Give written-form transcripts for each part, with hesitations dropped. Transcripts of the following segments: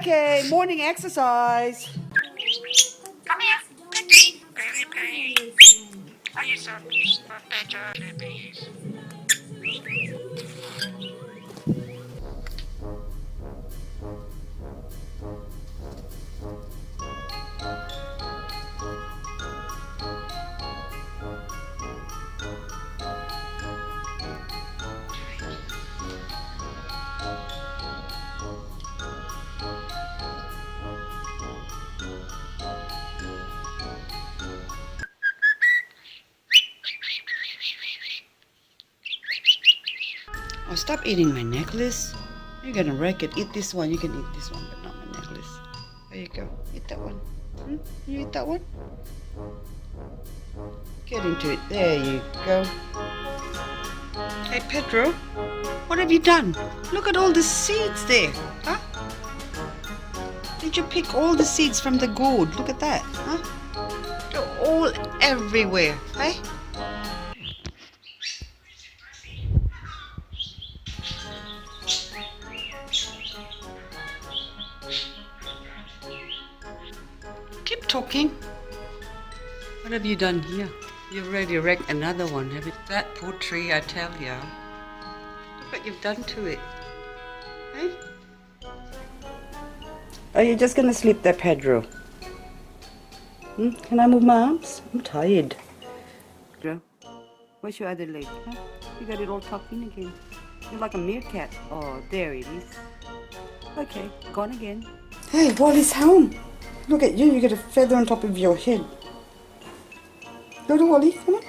Okay, morning exercise. Come here, Betty. Baby. Are you so better than bees? Oh, stop eating my necklace. You're gonna wreck it. Eat this one. You can eat this one, but not my necklace. There you go. Eat that one. You eat that one? Get into it. There you go. Hey, Pedro. What have you done? Look at all the seeds there. Huh? Did you pick all the seeds from the gourd? Look at that. Huh? They're all everywhere. Hey? Keep talking. What have you done here? You've already wrecked another one, haven't you? That poor tree, I tell ya. Look what you've done to it. Hey? Are you just gonna sleep there, Pedro? Can I move my arms? I'm tired. Pedro, where's your other leg? Huh? You got it all tucked in again. You're like a meerkat. Oh, there it is. Okay, gone again. Hey, Wally's home. Look at you, you got a feather on top of your head. Go to Wally, come on.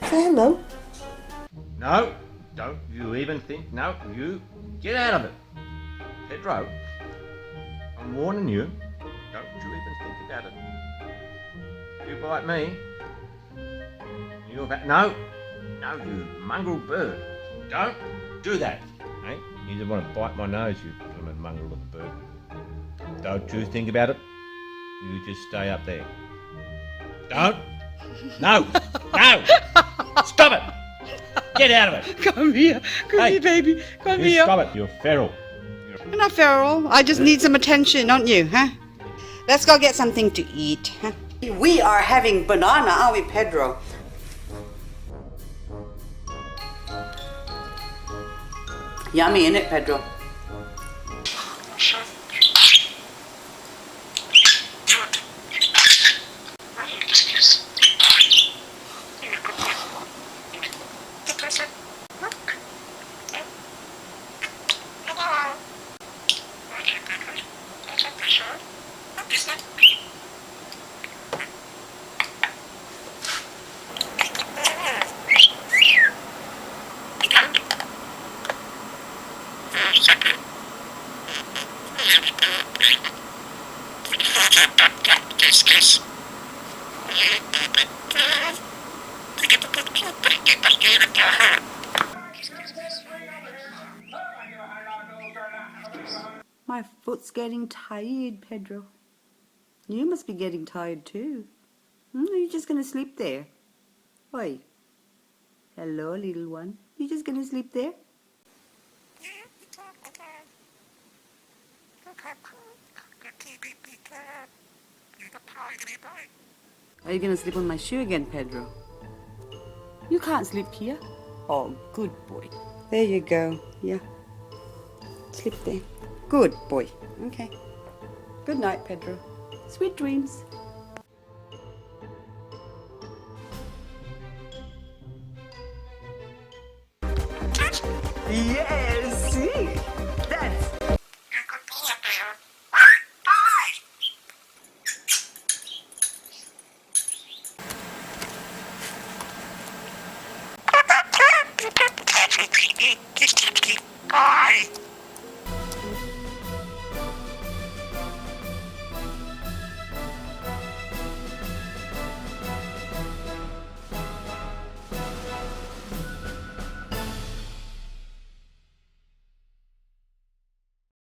Say hello. No, don't you even think. No, you get out of it. Pedro, I'm warning you. Don't you even think about it. You bite me. You're back. No, you mongrel bird. Don't do that. Hey, you just want to bite my nose, you blooming mongrel of a bird. Don't you think about it. You just stay up there. Don't. No! Stop it! Get out of it! Come here. Come here, baby. Come here. Stop it. You're feral. You're not feral. I just need some attention, don't you, huh? Let's go get something to eat, huh? We are having banana, aren't we, Pedro? Yummy, innit, Pedro? My foot's getting tired, Pedro. You must be getting tired too. Are you just going to sleep there? Oi. Hello, little one. You just going to sleep there? Are you going to sleep on my shoe again, Pedro? You can't sleep here. Oh, good boy. There you go. Yeah. Sleep there. Good boy. Okay. Good night, Pedro. Sweet dreams. Yes, see? That's... Bye.